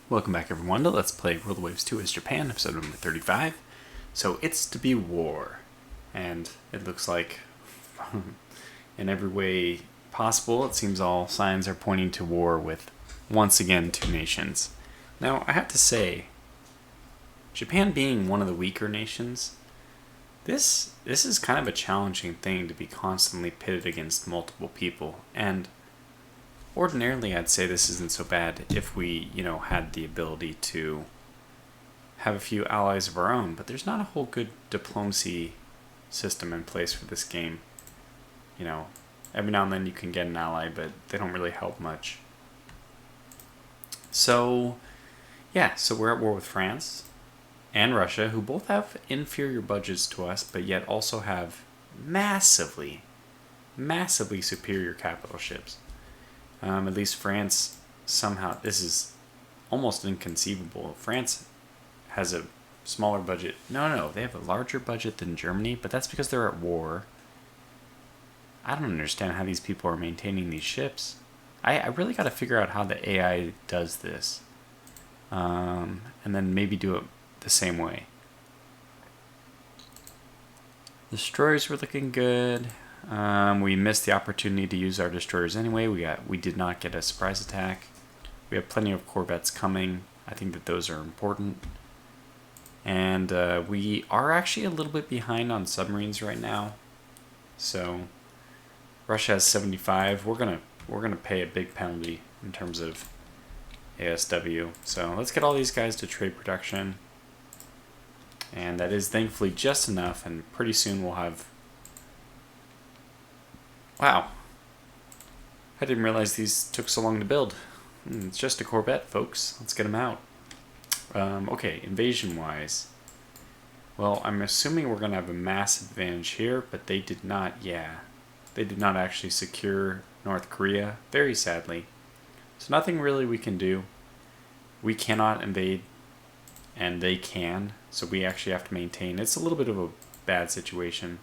Welcome back everyone to Let's Play World of Waves 2 as Japan, episode number 35. So it's to be war, and it looks like in every way possible, it seems all signs are pointing to war with, once again, two nations. Now, I have to say, Japan being one of the weaker nations, this is kind of a challenging thing to be constantly pitted against multiple people, and ordinarily, I'd say this isn't so bad if we, had the ability to have a few allies of our own, but there's not a whole good diplomacy system in place for this game. Every now and then you can get an ally, but they don't really help much. So, so we're at war with France and Russia, who both have inferior budgets to us, but yet also have massively superior capital ships. At least France, somehow, this is almost inconceivable. France has a smaller budget. No, they have a larger budget than Germany, but that's because they're at war. I don't understand how these people are maintaining these ships. I really got to figure out how the AI does this. And then maybe do it the same way. Destroyers were looking good. We missed the opportunity to use our destroyers anyway. We did not get a surprise attack. We have plenty of corvettes coming. I think that those are important. And we are actually a little bit behind on submarines right now. So Russia has 75. We're gonna pay a big penalty in terms of ASW. So let's get all these guys to trade production. And that is thankfully just enough, and pretty soon we'll have... Wow. I didn't realize these took so long to build. It's just a Corvette, folks. Let's get them out. Okay, invasion-wise. Well, I'm assuming we're going to have a massive advantage here, but they did not, They did not actually secure North Korea, very sadly. So nothing really we can do. We cannot invade, and they can. So we actually have to maintain. It's a little bit of a bad situation.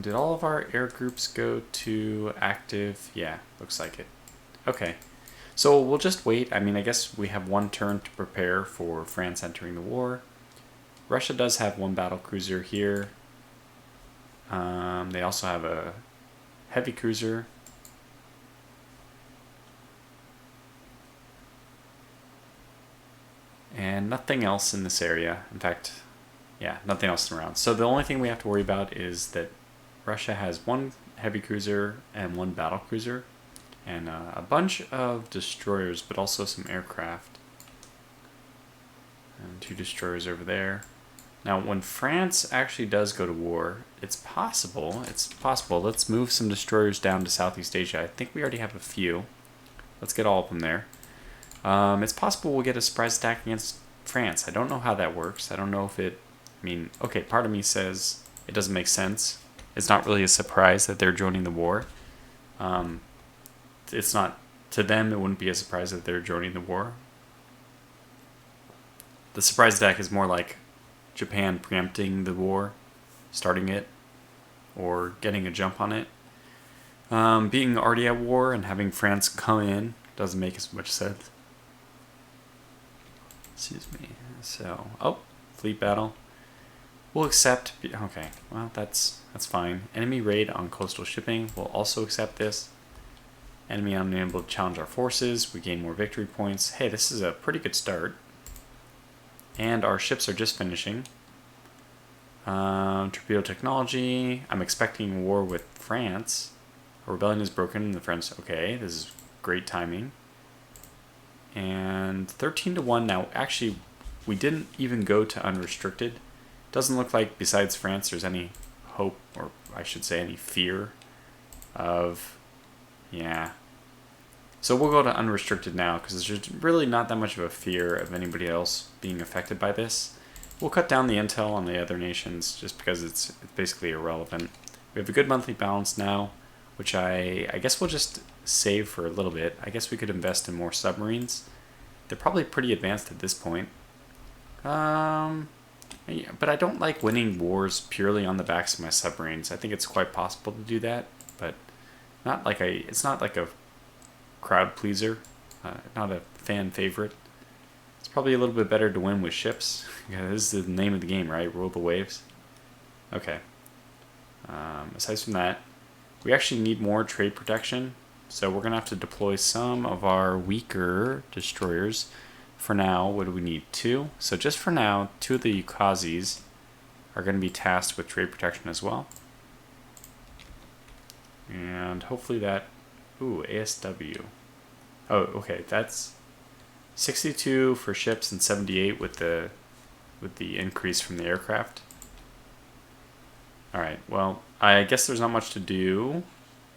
Did all of our air groups go to active? Yeah, looks like it. Okay, so we'll just wait. I guess we have one turn to prepare for France entering the war. Russia does have one battle cruiser here. They also have a heavy cruiser. And nothing else in this area. In fact, nothing else around. So the only thing we have to worry about is that Russia has one heavy cruiser and one battle cruiser, and a bunch of destroyers, but also some aircraft. And two destroyers over there. Now, when France actually does go to war, it's possible. Let's move some destroyers down to Southeast Asia. I think we already have a few. Let's get all of them there. It's possible we'll get a surprise attack against France. I don't know how that works. I don't know if it... okay, part of me says it doesn't make sense. It's not really a surprise that they're joining the war. It's not... To them, it wouldn't be a surprise that they're joining the war. The surprise attack is more like Japan preempting the war, starting it, or getting a jump on it. Being already at war and having France come in doesn't make as much sense. Excuse me. So, fleet battle. We'll accept. Okay, well that's fine. Enemy raid on coastal shipping. We'll also accept this. Enemy unable to challenge our forces. We gain more victory points. Hey, this is a pretty good start. And our ships are just finishing. Torpedo technology. I'm expecting war with France. A rebellion is broken in the French. Okay, this is great timing. And 13-1. Now, actually, we didn't even go to unrestricted. Doesn't look like, besides France, there's any hope, or I should say any fear of... So we'll go to unrestricted now, because there's really not that much of a fear of anybody else being affected by this. We'll cut down the intel on the other nations, just because it's basically irrelevant. We have a good monthly balance now, which I guess we'll just save for a little bit. I guess we could invest in more submarines. They're probably pretty advanced at this point. But I don't like winning wars purely on the backs of my submarines. I think it's quite possible to do that, but it's not like a crowd pleaser. not a fan favorite. It's probably a little bit better to win with ships. Yeah, this is the name of the game, right? Rule the waves. Okay. Aside from that, we actually need more trade protection. So we're going to have to deploy some of our weaker destroyers. For now, what do we need? 2. So just for now, 2 of the Ukazis are going to be tasked with trade protection as well. And hopefully that... Ooh, ASW. Oh, okay, that's 62 for ships and 78 with the increase from the aircraft. Alright, well, I guess there's not much to do.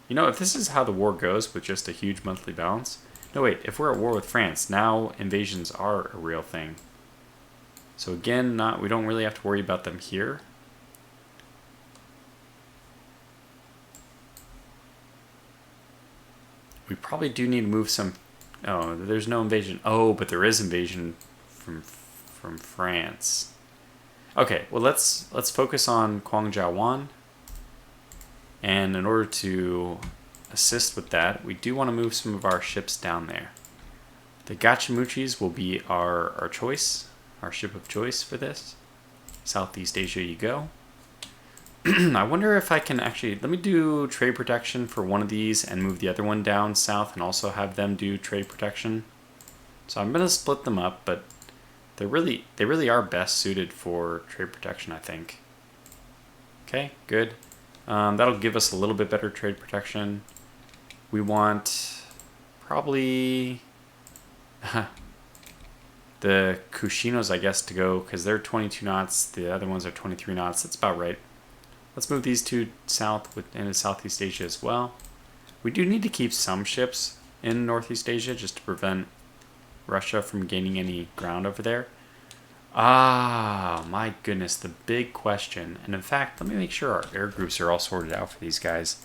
You know, if this is how the war goes with just a huge monthly balance... No, wait, if we're at war with France, now invasions are a real thing. So again, we don't really have to worry about them here. We probably do need to move some... Oh, there's no invasion. Oh, but there is invasion from France. Okay, well let's focus on Guangzhou. And in order to assist with that, we do want to move some of our ships down there. The Gachimuchis will be our choice, our ship of choice for this. Southeast Asia you go. I wonder if I can actually... Let me do trade protection for one of these and move the other one down south and also have them do trade protection. So I'm going to split them up, but they really are best suited for trade protection, I think. Okay, good. That'll give us a little bit better trade protection. We want probably the Kushinos, I guess, to go because they're 22 knots. The other ones are 23 knots. That's about right. Let's move these 2 south into Southeast Asia as well. We do need to keep some ships in Northeast Asia just to prevent Russia from gaining any ground over there. Ah, my goodness, the big question. And in fact, let me make sure our air groups are all sorted out for these guys.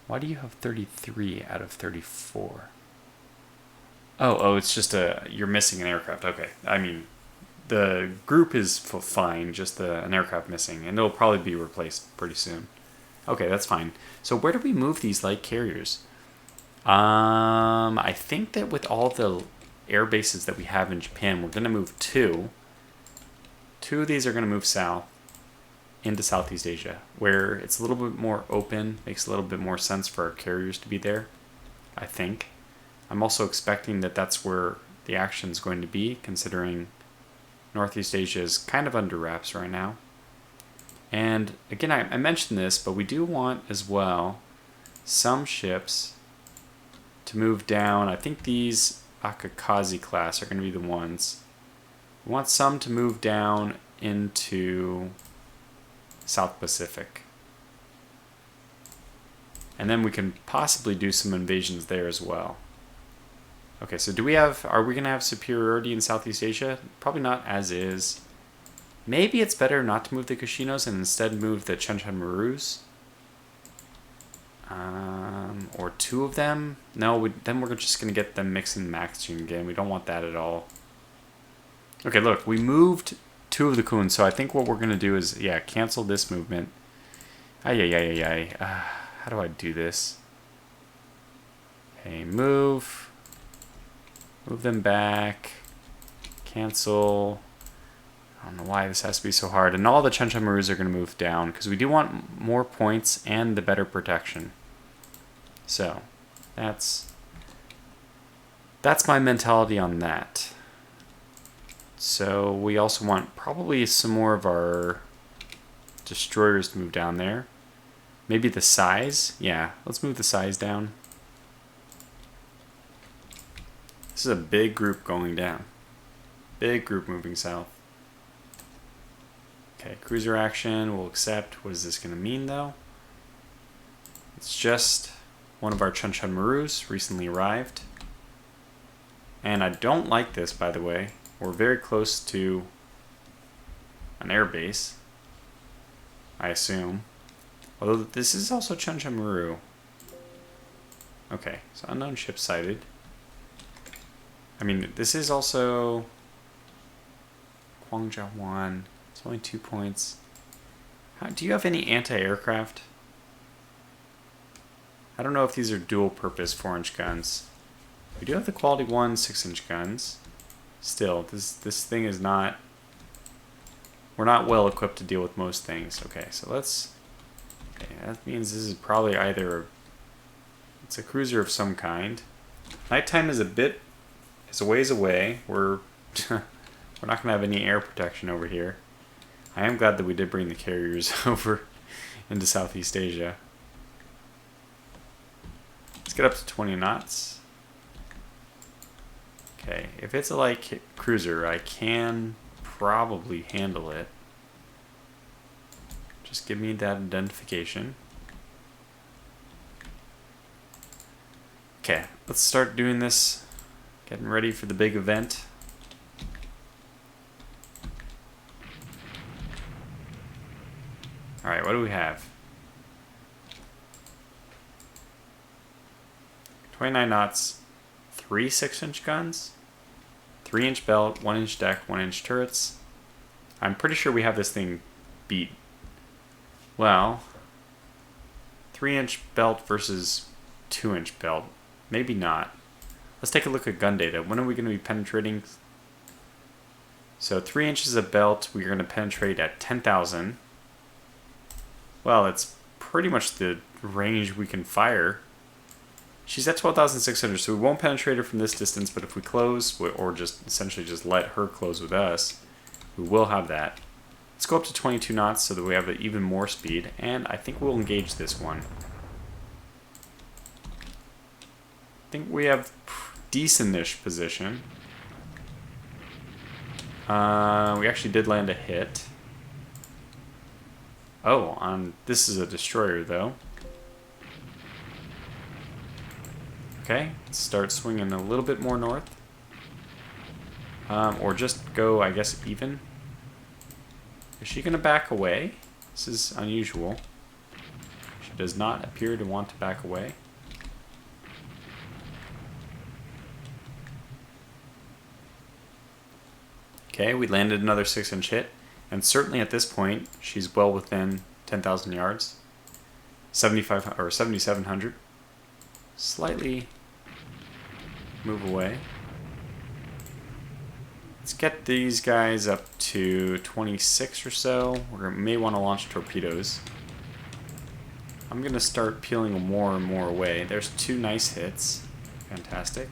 Why do you have 33 out of 34? Oh, it's just you're missing an aircraft. Okay, I mean, the group is fine, just an aircraft missing, and it'll probably be replaced pretty soon. Okay, that's fine. So where do we move these light carriers? I think that with all the air bases that we have in Japan, we're going to move 2. 2 of these are going to move south into Southeast Asia, where it's a little bit more open, makes a little bit more sense for our carriers to be there, I think. I'm also expecting that that's where the action is going to be, considering Northeast Asia is kind of under wraps right now. And again, I mentioned this, but we do want as well some ships to move down. I think these Akakazi class are going to be the ones. We want some to move down into South Pacific. And then we can possibly do some invasions there as well. Okay, so are we going to have superiority in Southeast Asia? Probably not as is. Maybe it's better not to move the Kushinos and instead move the Chenchan Marus. Or 2 of them. No, then we're just going to get them mixing and matching again. We don't want that at all. Okay, look, we moved 2 of the Kuns, so I think what we're going to do is, yeah, cancel this movement. How do I do this? Okay, move them back, cancel. I don't know why this has to be so hard. And all the Chenchan Marus are going to move down because we do want more points and the better protection. So that's my mentality on that. So we also want probably some more of our destroyers to move down there. Maybe the size. Yeah, let's move the size down. This is a big group going down. Big group moving south. Okay, cruiser action, we'll accept. What is this going to mean, though? It's just one of our Chenchan Marus recently arrived. And I don't like this, by the way. We're very close to an air base, I assume. Although this is also Chenchan Maru. Okay, so unknown ship sighted. I mean, this is also Guangzhou. It's only 2 points. Do you have any anti-aircraft? I don't know if these are dual-purpose 4-inch guns. We do have the quality 1 6-inch guns. Still, this thing is not... We're not well equipped to deal with most things. Okay, so let's... Okay, that means this is probably either... It's a cruiser of some kind. Nighttime is a ways away. We're not going to have any air protection over here. I am glad that we did bring the carriers over into Southeast Asia. Let's get up to 20 knots. Okay, if it's a light cruiser, I can probably handle it. Just give me that identification. Okay, let's start doing this. Getting ready for the big event. Alright, what do we have? 29 knots, 3 6-inch guns, 3-inch belt, 1-inch deck, 1-inch turrets. I'm pretty sure we have this thing beat. Well, 3-inch belt versus 2-inch belt. Maybe not. Let's take a look at gun data. When are we going to be penetrating? So 3 inches of belt, we're going to penetrate at 10,000. Well, it's pretty much the range we can fire. She's at 12,600, so we won't penetrate her from this distance, but if we close, or just essentially just let her close with us, we will have that. Let's go up to 22 knots so that we have even more speed, and I think we'll engage this one. I think we have decent-ish position. We actually did land a hit. Oh, this is a destroyer, though. Okay, let's start swinging a little bit more north. Or just go, I guess, even. Is she going to back away? This is unusual. She does not appear to want to back away. Okay, we landed another 6-inch hit, and certainly at this point, she's well within 10,000 yards. 7,500 or 7,700. Slightly move away. Let's get these guys up to 26 or so. We may want to launch torpedoes. I'm going to start peeling more and more away. There's 2 nice hits. Fantastic.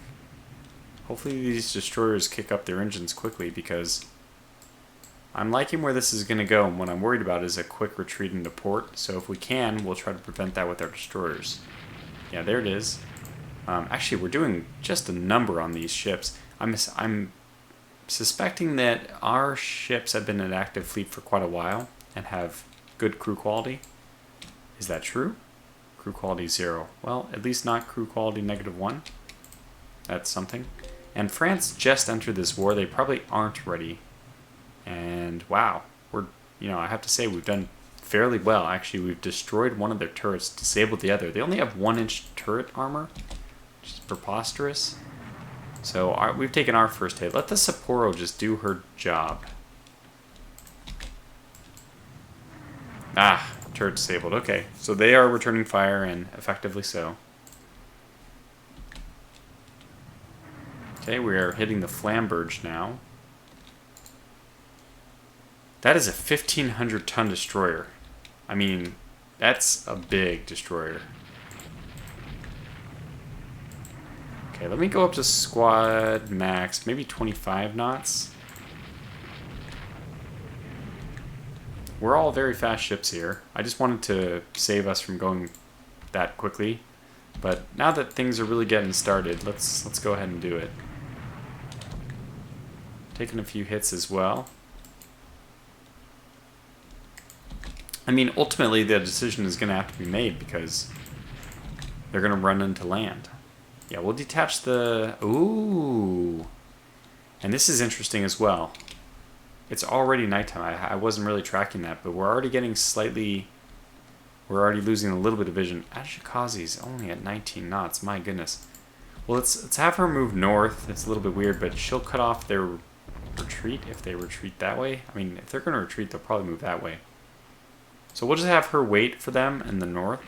Hopefully these destroyers kick up their engines quickly, because I'm liking where this is going to go, and what I'm worried about is a quick retreat into port. So if we can, we'll try to prevent that with our destroyers. Yeah, there it is. Actually, we're doing just a number on these ships. I'm suspecting that our ships have been an active fleet for quite a while and have good crew quality. Is that true? Crew quality 0. Well, at least not crew quality -1. That's something. And France just entered this war. They probably aren't ready. And wow, I have to say we've done fairly well. Actually, we've destroyed one of their turrets, disabled the other. They only have 1-inch turret armor, which is preposterous. So we've taken our first hit. Let the Sapporo just do her job. Ah, turret disabled. Okay, so they are returning fire, and effectively so. Okay, we are hitting the Flamberge now. That is a 1,500-ton destroyer. I mean, that's a big destroyer. Okay, let me go up to squad max, maybe 25 knots. We're all very fast ships here. I just wanted to save us from going that quickly. But now that things are really getting started, let's go ahead and do it. Taking a few hits as well. I mean, ultimately the decision is going to have to be made because they're going to run into land. Yeah, we'll detach the... Ooh! And this is interesting as well. It's already nighttime. I wasn't really tracking that, but we're already getting slightly... We're already losing a little bit of vision. Ashikazi's only at 19 knots. My goodness. Well, let's have her move north. It's a little bit weird, but she'll cut off their retreat if they retreat that way. I mean, if they're going to retreat, they'll probably move that way. So we'll just have her wait for them in the north.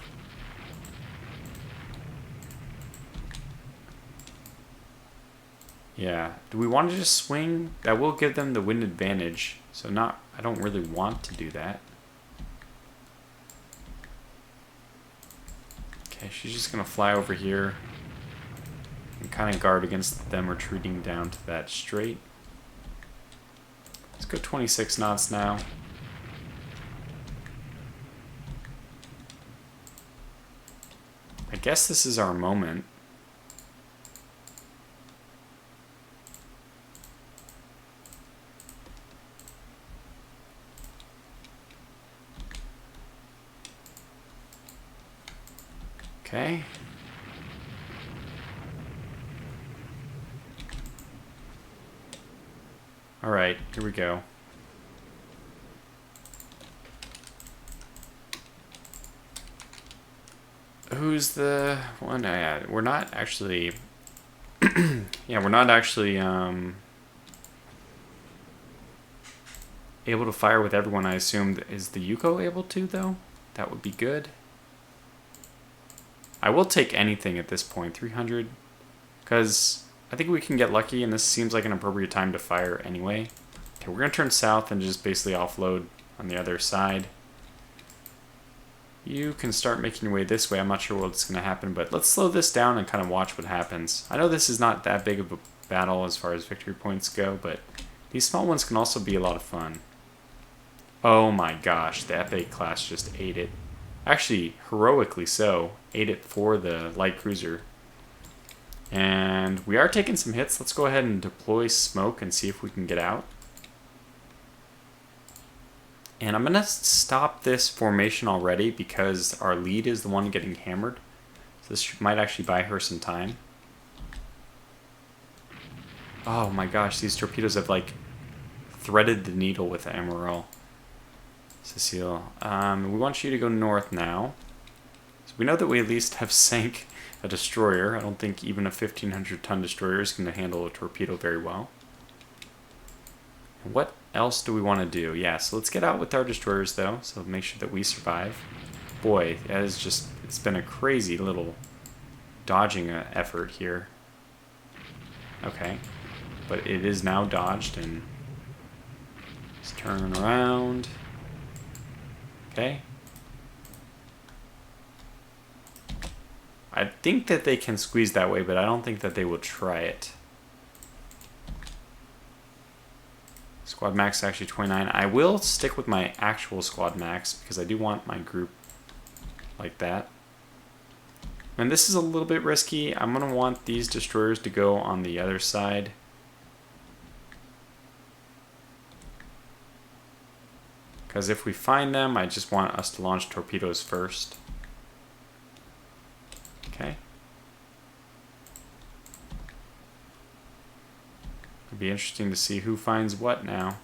Yeah. Do we want to just swing? That will give them the wind advantage. So I don't really want to do that. Okay, she's just going to fly over here and kind of guard against them retreating down to that strait. Let's go 26 knots now. I guess this is our moment. Okay. All right, here we go. Who's the one? Yeah, we're not actually. Yeah, we're not actually able to fire with everyone. I assumed. Is the Yuko able to though? That would be good. I will take anything at this point, 300, because I think we can get lucky, and this seems like an appropriate time to fire anyway. Okay, we're going to turn south and just basically offload on the other side. You can start making your way this way. I'm not sure what's going to happen, but let's slow this down and kind of watch what happens. I know this is not that big of a battle as far as victory points go, but these small ones can also be a lot of fun. Oh my gosh, the FA class just ate it. Actually, heroically so. Ate it for the light cruiser. And we are taking some hits. Let's go ahead and deploy smoke and see if we can get out. And I'm going to stop this formation already because our lead is the one getting hammered. So this might actually buy her some time. Oh my gosh, these torpedoes have like threaded the needle with Admiral. Cecile, we want you to go north now. So we know that we at least have sank a destroyer. I don't think even a 1,500-ton destroyer is going to handle a torpedo very well. And what else do we want to do? Yeah, so let's get out with our destroyers, though, so make sure that we survive. Boy, that is just, it's been a crazy little dodging effort here. Okay, but it is now dodged, and let's turn around. Okay. I think that they can squeeze that way, but I don't think that they will try it. Squad max is actually 29. I will stick with my actual squad max because I do want my group like that. And this is a little bit risky. I'm going to want these destroyers to go on the other side. Because if we find them, I just want us to launch torpedoes first. Okay. It'd be interesting to see who finds what now.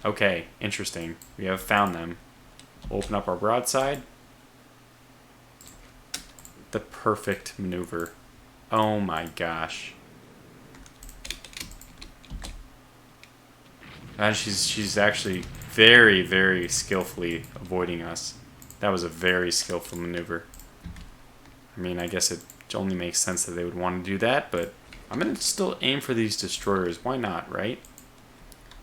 Okay, interesting. We have found them. We'll open up our broadside. The perfect maneuver. Oh my gosh. And she's actually very, very skillfully avoiding us. That was a very skillful maneuver. I mean, I guess it only makes sense that they would want to do that, but I'm going to still aim for these destroyers. Why not, right?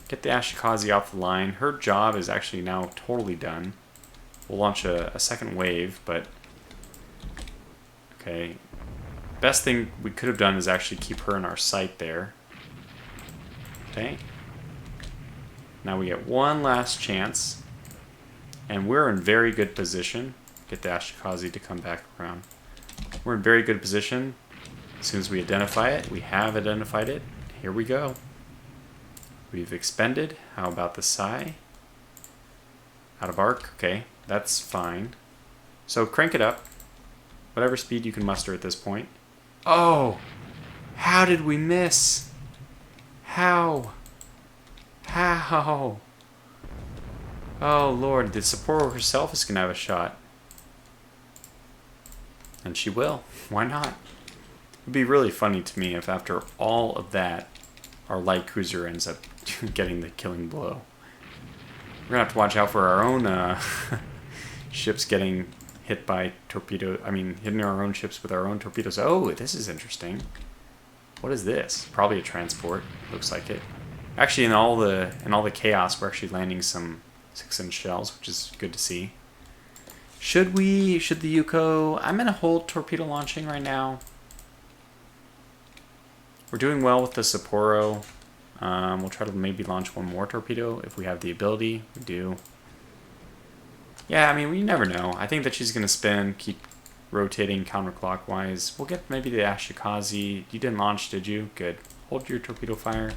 Get the Ashikaze off the line. Her job is actually now totally done. We'll launch a second wave, but... Okay. Best thing we could have done is actually keep her in our sight there. Okay. Now we get one last chance. And we're in very good position. Get the Ashikaze to come back around. We're in very good position. As soon as we identify it, we have identified it. Here we go. We've expended. How about the Sai? Out of arc. Okay, that's fine. So crank it up. Whatever speed you can muster at this point. Oh! How did we miss? How? How? Oh Lord, the Sapporo herself is going to have a shot. And she will. Why not? It would be really funny to me if after all of that, our light cruiser ends up getting the killing blow. We're going to have to watch out for our own ships getting hit by torpedo. I mean, hitting our own ships with our own torpedoes. Oh, this is interesting. What is this? Probably a transport. Looks like it. Actually, in all the chaos, we're actually landing some 6-inch shells, which is good to see. Should the Yuko... I'm going to hold torpedo launching right now. We're doing well with the Sapporo. We'll try to maybe launch one more torpedo if we have the ability. We do. Yeah, I mean, we never know. I think that she's going to spin, keep rotating counterclockwise. We'll get maybe the Ashikaze. You didn't launch, did you? Good. Hold your torpedo fire.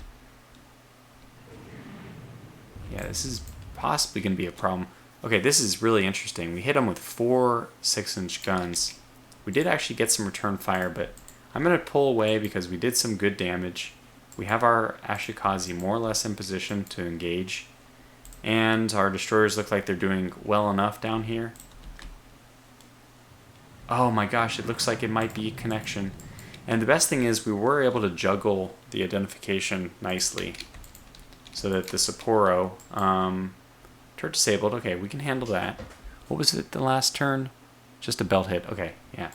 Yeah, this is possibly going to be a problem. Okay, this is really interesting. We hit them with 4 6-inch guns. We did actually get some return fire, but I'm going to pull away because we did some good damage. We have our Ashikaze more or less in position to engage. And our destroyers look like they're doing well enough down here. Oh my gosh, it looks like it might be a connection. And the best thing is we were able to juggle the identification nicely. So that the Sapporo, turret disabled. Okay, we can handle that. What was it the last turn? Just a belt hit. Okay, yeah.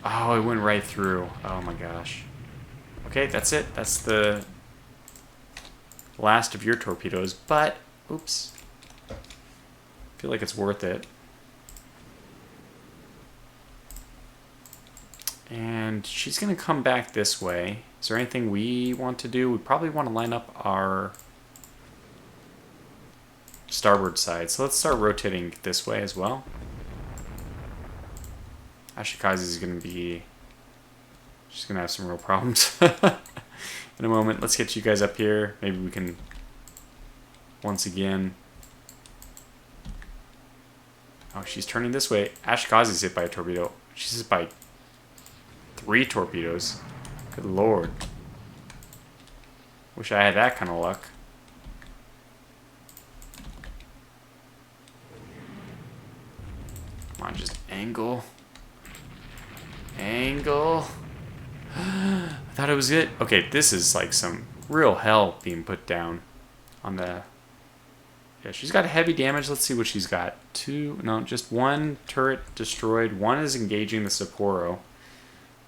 Oh, it went right through. Oh my gosh. Okay, that's it. That's the last of your torpedoes, but oops. I feel like it's worth it. And she's going to come back this way. Is there anything we want to do? We probably want to line up our starboard side. So let's start rotating this way as well. Ashikaze is going to be... She's going to have some real problems in a moment. Let's get you guys up here. Maybe we can once again... Oh, she's turning this way. Ashikaze's hit by a torpedo. She's hit by 3 torpedoes. Good lord. Wish I had that kind of luck. Come on, just angle. Angle. I thought it was it. Okay, this is like some real hell being put down on the... Yeah, she's got heavy damage. Let's see what she's got. 2... No, just 1 turret destroyed. 1 is engaging the Sapporo.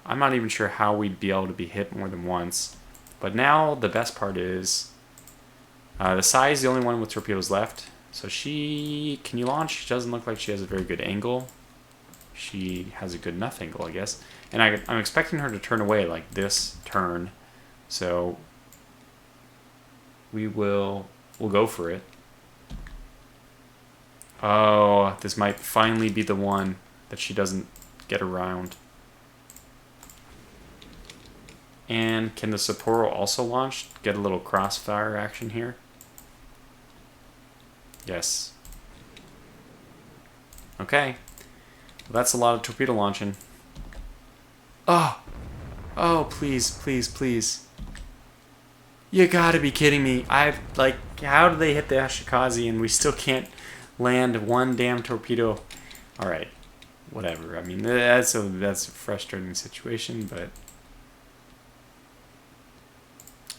I'm not even sure how we'd be able to be hit more than once. But now the best part is the Sai is the only one with torpedoes left. So she... Can you launch? She doesn't look like she has a very good angle. She has a good enough angle, I guess. And I'm expecting her to turn away like this turn. So we'll go for it. Oh, this might finally be the one that she doesn't get around. And can the Sapporo also launch? Get a little crossfire action here? Yes. Okay. Well, that's a lot of torpedo launching. Oh! Oh, please, please, please. You gotta be kidding me. How do they hit the Ashikaze and we still can't land 1 damn torpedo? Alright. Whatever. I mean, that's a frustrating situation, but...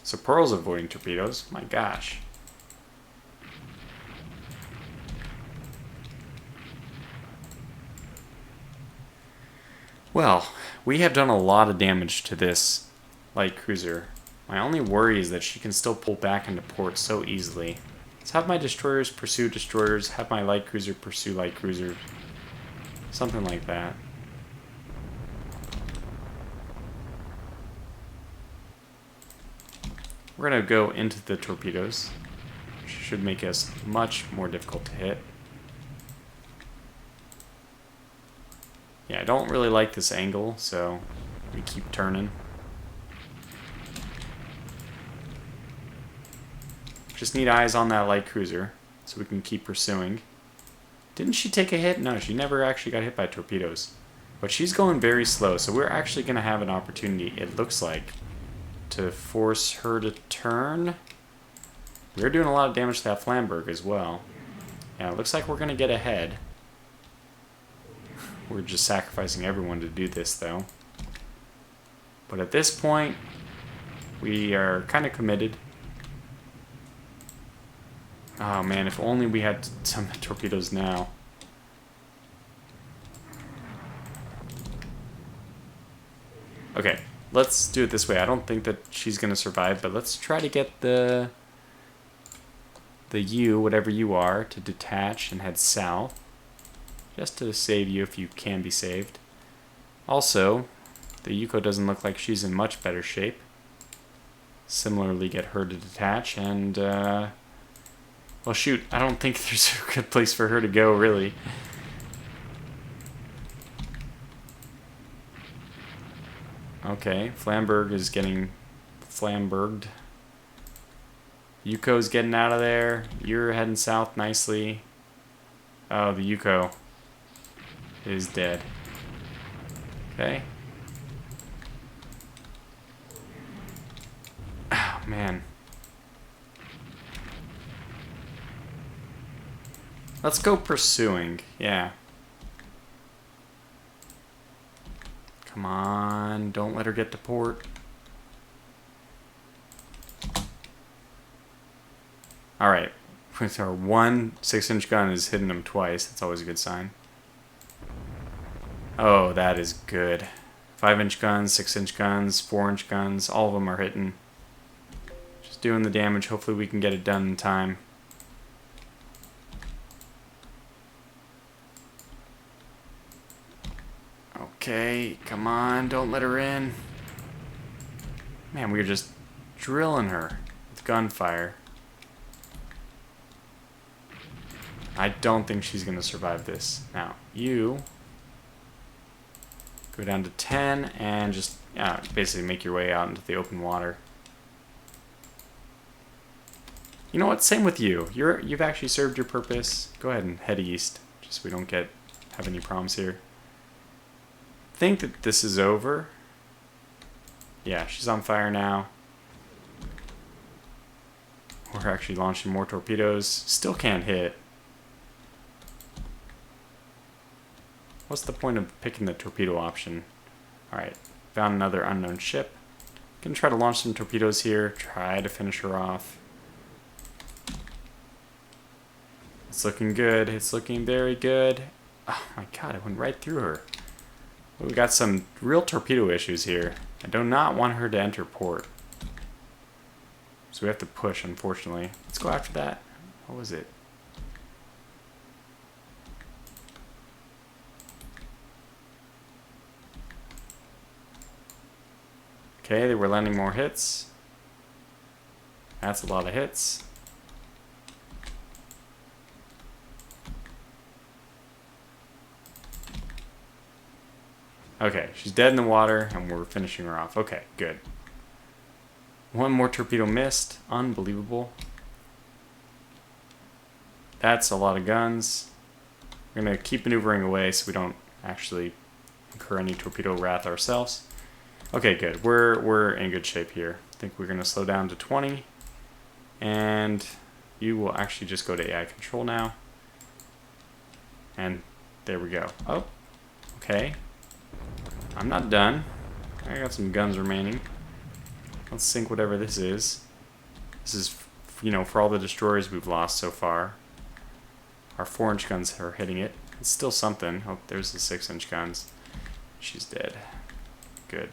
So Pearl's avoiding torpedoes. My gosh. Well, we have done a lot of damage to this light cruiser. My only worry is that she can still pull back into port so easily. Let's have my destroyers pursue destroyers, have my light cruiser pursue light cruisers. Something like that. We're going to go into the torpedoes, which should make us much more difficult to hit. Yeah, I don't really like this angle, so we keep turning. Just need eyes on that light cruiser, so we can keep pursuing. Didn't she take a hit? No, she never actually got hit by torpedoes. But she's going very slow, so we're actually going to have an opportunity, it looks like, to force her to turn. We're doing a lot of damage to that Flamberg as well. Yeah, it looks like we're going to get ahead. We're just sacrificing everyone to do this, though. But at this point, we are kind of committed. Oh man, if only we had some torpedoes now. Okay, let's do it this way. I don't think that she's going to survive, but let's try to get the U, whatever you are, to detach and head south. Just to save you if you can be saved. Also, the Yuko doesn't look like she's in much better shape. Similarly, get her to detach, and, well, shoot, I don't think there's a good place for her to go, really. Okay, Flamberg is getting flamberged. Yuko's getting out of there. You're heading south nicely. Oh, the Yuko is dead. Okay. Oh, man. Let's go pursuing. Yeah. Come on. Don't let her get to port. Alright. With our one 6-inch gun is hitting them twice. That's always a good sign. Oh, that is good. 5-inch guns, 6-inch guns, 4-inch guns. All of them are hitting. Just doing the damage. Hopefully we can get it done in time. Okay, come on. Don't let her in. Man, we were just drilling her with gunfire. I don't think she's going to survive this. Now, you go down to 10 and just basically make your way out into the open water. You know what? Same with you. You've actually served your purpose. Go ahead and head east, just so we don't have any problems here. Think that this is over. Yeah, she's on fire now. We're actually launching more torpedoes. Still can't hit. What's the point of picking the torpedo option? Alright, found another unknown ship. Gonna try to launch some torpedoes here, try to finish her off. It's looking good, it's looking very good. Oh my god, it went right through her. We got some real torpedo issues here. I do not want her to enter port. So we have to push, unfortunately. Let's go after that. What was it? Okay, they were landing more hits. That's a lot of hits. Okay, she's dead in the water, and we're finishing her off. Okay, good. One more torpedo missed. Unbelievable. That's a lot of guns. We're going to keep maneuvering away so we don't actually incur any torpedo wrath ourselves. Okay, good. We're in good shape here. I think we're going to slow down to 20. And you will actually just go to AI control now. And there we go. Oh, okay. I'm not done. I got some guns remaining. Let's sink whatever this is. This is, you know, for all the destroyers we've lost so far. Our 4-inch guns are hitting it. It's still something. Oh, there's the 6-inch guns. She's dead. Good.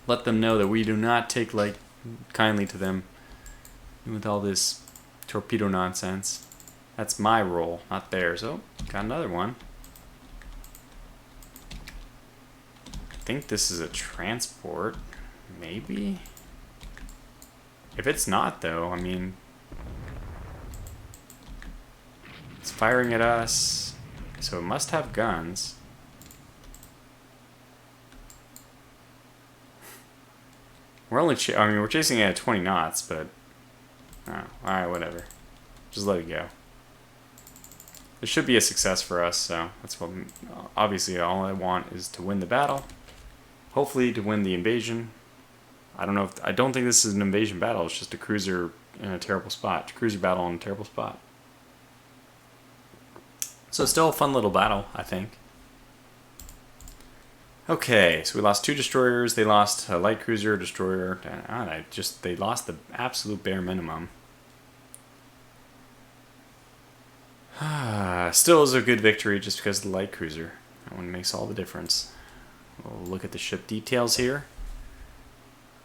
Let them know that we do not take kindly to them with all this torpedo nonsense. That's my role, not theirs. Oh, got another one. I think this is a transport, maybe? If it's not, though, I mean, it's firing at us, so it must have guns. We're chasing it at 20 knots, but, oh, alright, whatever. Just let it go. This should be a success for us, so that's what, obviously all I want is to win the battle. Hopefully to win the invasion. I don't think this is an invasion battle, it's just a cruiser in a terrible spot. Cruiser battle in a terrible spot. So still a fun little battle, I think. Okay, so we lost 2 destroyers, they lost a light cruiser, destroyer, they lost the absolute bare minimum. Still is a good victory just because of the light cruiser. That one makes all the difference. We'll look at the ship details here.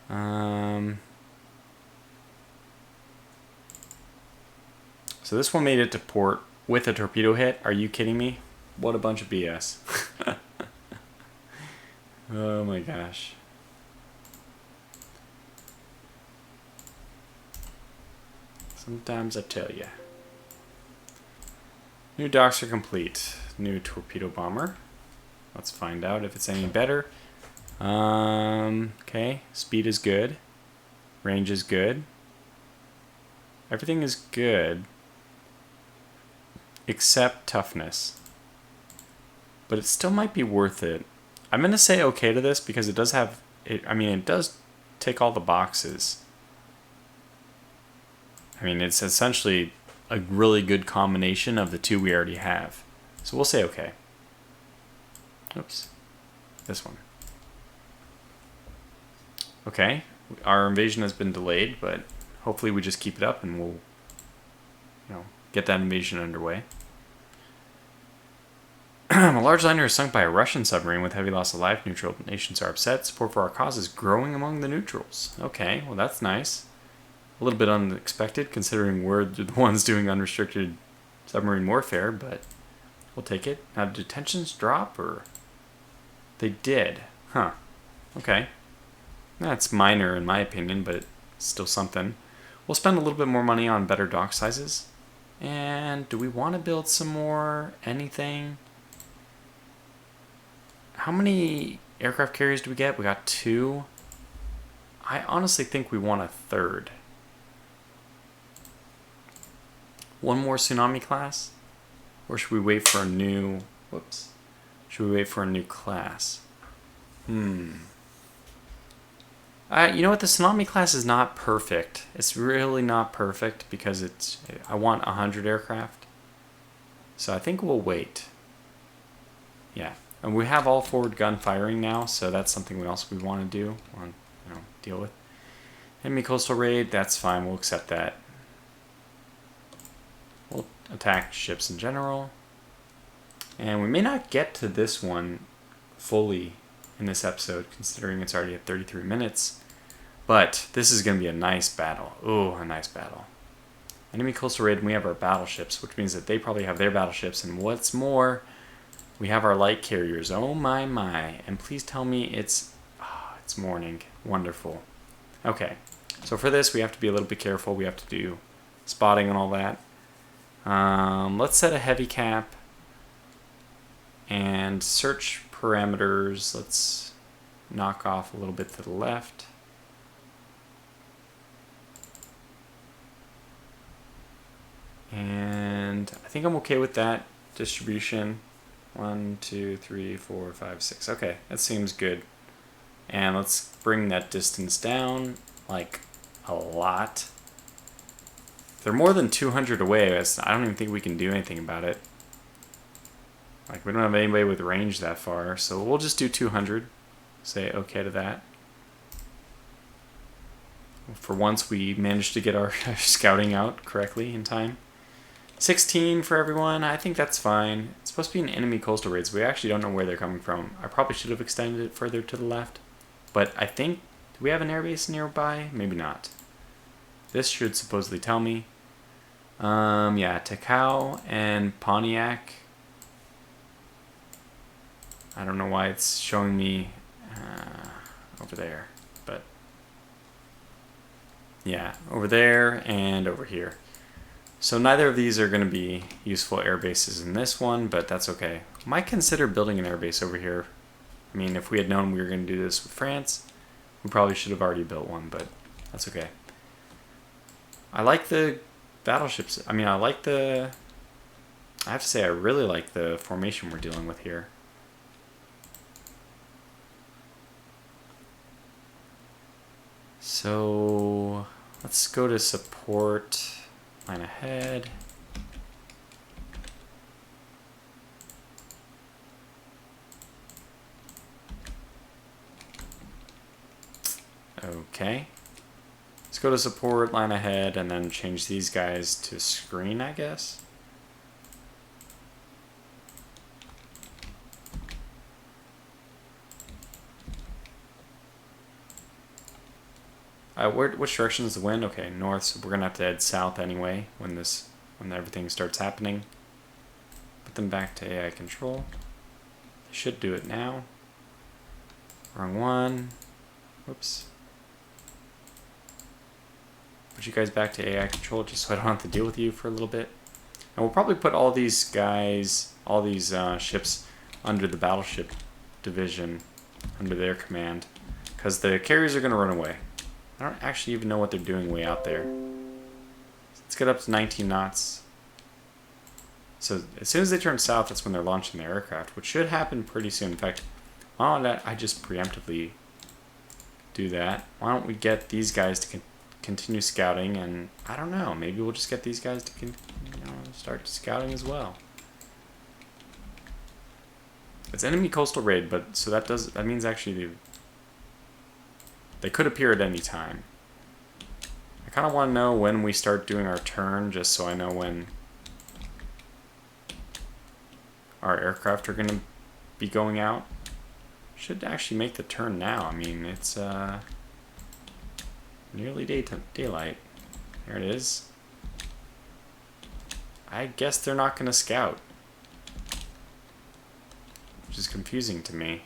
So this one made it to port with a torpedo hit. Are you kidding me? What a bunch of BS. Oh my gosh. Sometimes I tell ya. New docks are complete. New torpedo bomber. Let's find out if it's any better. Okay, speed is good. Range is good. Everything is good. Except toughness. But it still might be worth it. I'm going to say okay to this because it does have... it does tick all the boxes. I mean, it's essentially a really good combination of the two we already have. So we'll say okay. Oops. This one. Okay. Our invasion has been delayed, but hopefully we just keep it up and we'll, get that invasion underway. A large liner is sunk by a Russian submarine with heavy loss of life. Neutral nations are upset. Support for our cause is growing among the neutrals. Okay, well that's nice. A little bit unexpected considering we're the ones doing unrestricted submarine warfare, but we'll take it. Now, did tensions drop or... They did. Huh. Okay. That's minor in my opinion, but it's still something. We'll spend a little bit more money on better dock sizes. And do we want to build some more anything? How many aircraft carriers do we get? We got 2. I honestly think we want a 3rd. One more tsunami class? Or should we wait for a new... Whoops. Should we wait for a new class? You know what? The tsunami class is not perfect. It's really not perfect because it's... I want 100 aircraft. So I think we'll wait. Yeah. And we have all forward gun firing now, so that's something else we want to do. Deal with. Enemy coastal raid, that's fine. We'll accept that. We'll attack ships in general. And we may not get to this one fully in this episode, considering it's already at 33 minutes. But this is going to be a nice battle. Ooh, a nice battle. Enemy coastal raid, and we have our battleships, which means that they probably have their battleships. And what's more, we have our light carriers. Oh my my. And please tell me it's morning. Wonderful. Okay. So for this, we have to be a little bit careful. We have to do spotting and all that. Let's set a heavy cap. And search parameters. Let's knock off a little bit to the left. And I think I'm okay with that distribution. 1, 2, 3, 4, 5, 6. Okay, that seems good. And let's bring that distance down, like, a lot. They're more than 200 away. I don't even think we can do anything about it. Like, we don't have anybody with range that far, so we'll just do 200. Say okay to that. For once, we managed to get our scouting out correctly in time. 16 for everyone. I think that's fine. It's supposed to be an enemy coastal raid, so we actually don't know where they're coming from. I probably should have extended it further to the left. But I think... Do we have an airbase nearby? Maybe not. This should supposedly tell me. Yeah, Takao and Pontiac. I don't know why it's showing me over there. But... yeah, over there and over here. So neither of these are going to be useful air bases in this one, but that's okay. Might consider building an airbase over here. I mean, if we had known we were going to do this with France, we probably should have already built one, but that's okay. I like the battleships. I mean, I have to say, I really like the formation we're dealing with here. So let's go to support. Line ahead. Okay. Let's go to support, line ahead, and then change these guys to screen, I guess. Which direction is the wind? Okay, north. So we're gonna have to head south anyway when everything starts happening. Put them back to AI control. They should do it now. Wrong one. Whoops. Put you guys back to AI control just so I don't have to deal with you for a little bit. And we'll probably put all these guys, all these ships under the battleship division, under their command, because the carriers are going to run away. I don't actually even know what they're doing way out there. Let's get up to 19 knots. So as soon as they turn south, that's when they're launching their aircraft, which should happen pretty soon. In fact, why don't I just preemptively do that? Why don't we get these guys to continue scouting, and I don't know, maybe we'll just get these guys to start scouting as well. It's enemy coastal raid, but so that means actually they could appear at any time. I kind of want to know when we start doing our turn, just so I know when our aircraft are going to be going out. Should actually make the turn now. I mean, it's nearly daylight. There it is. I guess they're not going to scout, which is confusing to me.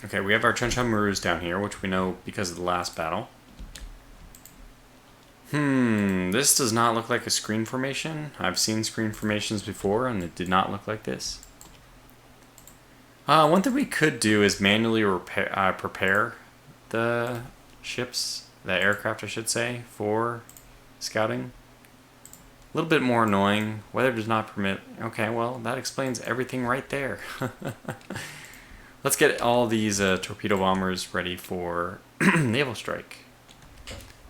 Okay, we have our Chuncheon Marus down here, which we know because of the last battle. This does not look like a screen formation. I've seen screen formations before, and it did not look like this. One thing we could do is manually prepare the ships, the aircraft I should say, for scouting. A little bit more annoying. Weather does not permit. Okay, well, that explains everything right there. Let's get all these torpedo bombers ready for naval strike.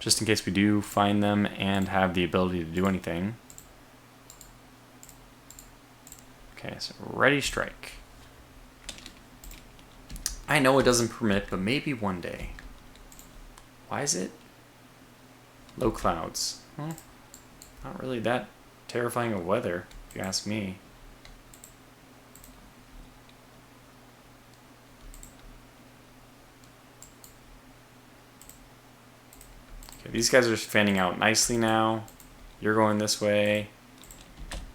Just in case we do find them and have the ability to do anything. Okay, so ready strike. I know it doesn't permit, but maybe one day. Why is it? Low clouds. Well, not really that terrifying of weather, if you ask me. Okay, these guys are fanning out nicely now. You're going this way.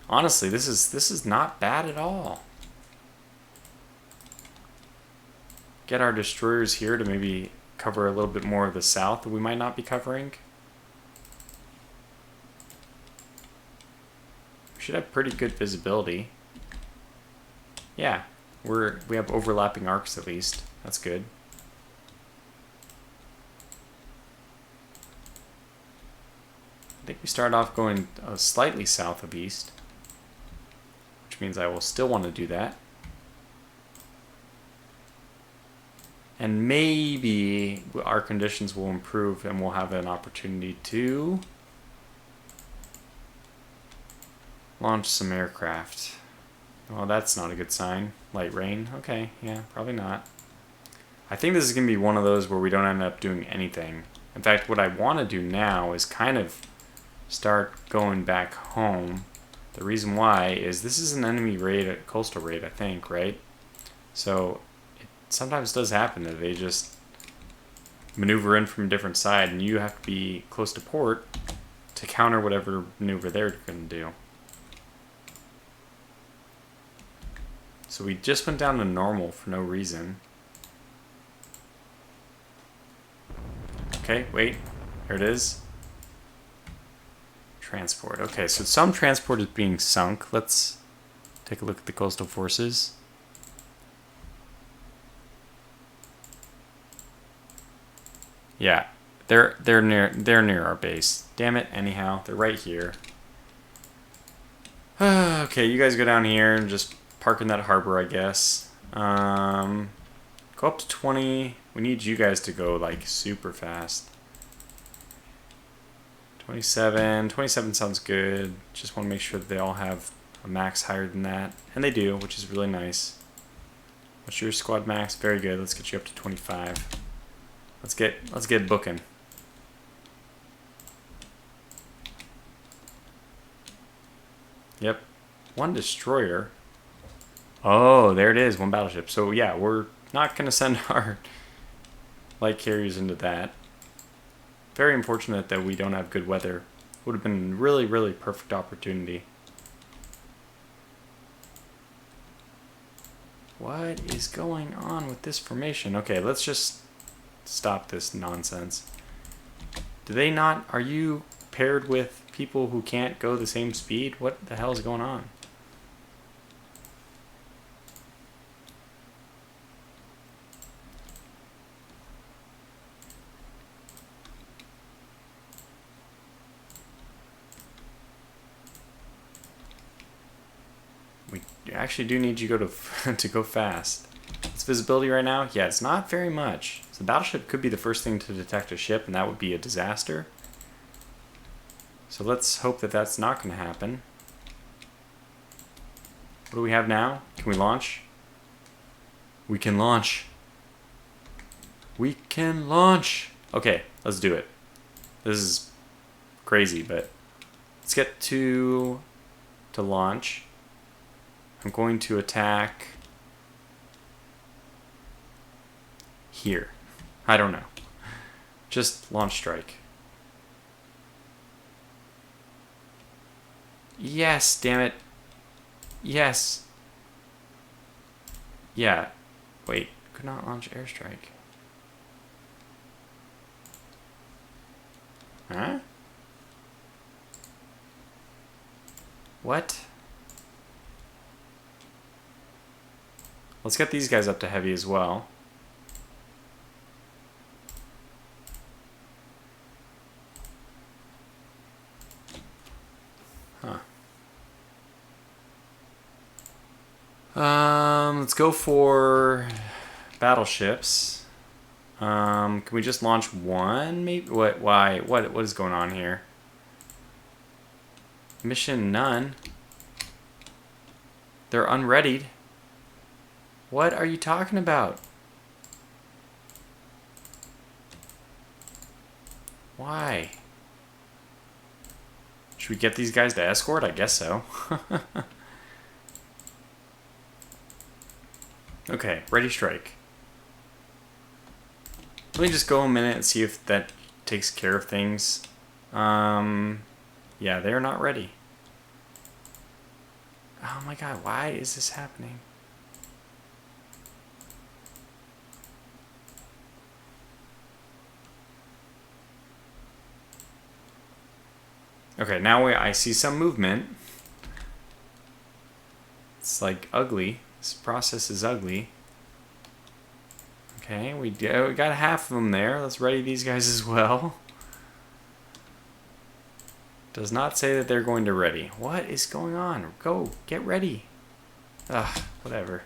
Honestly, this is not bad at all. Get our destroyers here to maybe cover a little bit more of the south that we might not be covering. We should have pretty good visibility. Yeah, we have overlapping arcs at least. That's good. I think we start off going slightly south of east, which means I will still want to do that. And maybe our conditions will improve and we'll have an opportunity to launch some aircraft. Well, that's not a good sign. Light rain. Okay, yeah, probably not. I think this is going to be one of those where we don't end up doing anything. In fact, what I want to do now is kind of start going back home. The reason why is this is an enemy raid, a coastal raid, I think, right? So sometimes does happen that they just maneuver in from a different side and you have to be close to port to counter whatever maneuver they're going to do. So we just went down to normal for no reason. Okay, wait. Here it is. Transport. Okay, so some transport is being sunk. Let's take a look at the coastal forces. Yeah, they're near our base. Damn it. Anyhow, they're right here. Okay, you guys go down here and just park in that harbor, I guess. Go up to 20. We need you guys to go like super fast. 27 sounds good. Just want to make sure that they all have a max higher than that, and they do, which is really nice. What's your squad max? Very good. Let's get you up to 25. Let's get booking. Yep. One destroyer. Oh, there it is. One battleship. So, yeah, we're not going to send our light carriers into that. Very unfortunate that we don't have good weather. Would have been really, really perfect opportunity. What is going on with this formation? Okay, let's just stop this nonsense. Do they not... Are you paired with people who can't go the same speed? What the hell is going on? We actually do need you to go to go fast. Its visibility right now, yeah, it's not very much. So the battleship could be the first thing to detect a ship, and that would be a disaster. So let's hope that that's not going to happen. What do we have now? Can we launch? We can launch. We can launch. Okay, let's do it. This is crazy, but let's get to launch. I'm going to attack here. I don't know. Just launch strike. Yes, damn it. Yes. Yeah. Wait, could not launch airstrike. Huh? What? Let's get these guys up to heavy as well. Huh. Let's go for battleships. Can we just launch one? Maybe. What? Why? What is going on here? Mission none. They're unreadied. What are you talking about? Why? Should we get these guys to escort? I guess so. Okay, ready strike. Let me just go a minute and see if that takes care of things. Yeah, they're not ready. Oh my god, why is this happening? Okay, now I see some movement. It's like ugly. This process is ugly. Okay, we got half of them there. Let's ready these guys as well. Does not say that they're going to ready. What is going on? Go, get ready. Ugh, whatever.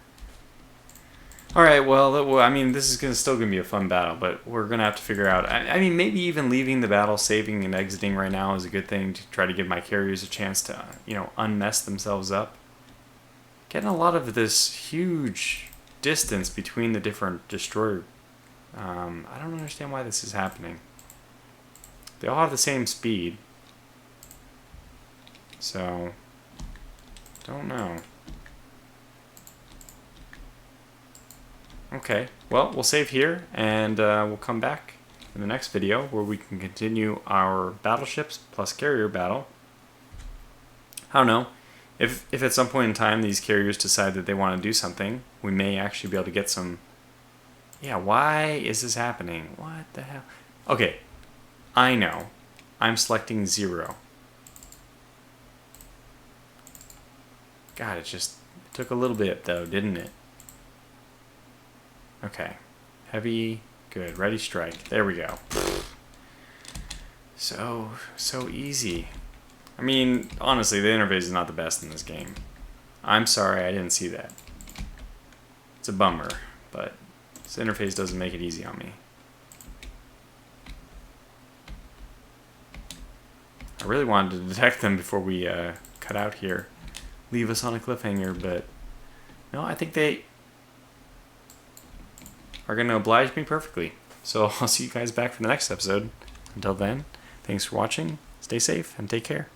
Alright, well, I mean, this is still going to be a fun battle, but we're going to have to figure out... I mean, maybe even leaving the battle, saving and exiting right now is a good thing to try to give my carriers a chance to, you know, unmess themselves up. Getting a lot of this huge distance between the different destroyer... I don't understand why this is happening. They all have the same speed. So, don't know. Okay, well, we'll save here, and we'll come back in the next video where we can continue our battleships plus carrier battle. I don't know. If at some point in time these carriers decide that they want to do something, we may actually be able to get some... Yeah, why is this happening? What the hell? Okay, I know. I'm selecting 0. God, it took a little bit, though, didn't it? Okay. Heavy, good. Ready strike. There we go. So easy. I mean, honestly, the interface is not the best in this game. I'm sorry I didn't see that. It's a bummer, but this interface doesn't make it easy on me. I really wanted to detect them before we cut out here. Leave us on a cliffhanger, but no, I think they are going to oblige me perfectly. So I'll see you guys back for the next episode. Until then, thanks for watching, stay safe, and take care.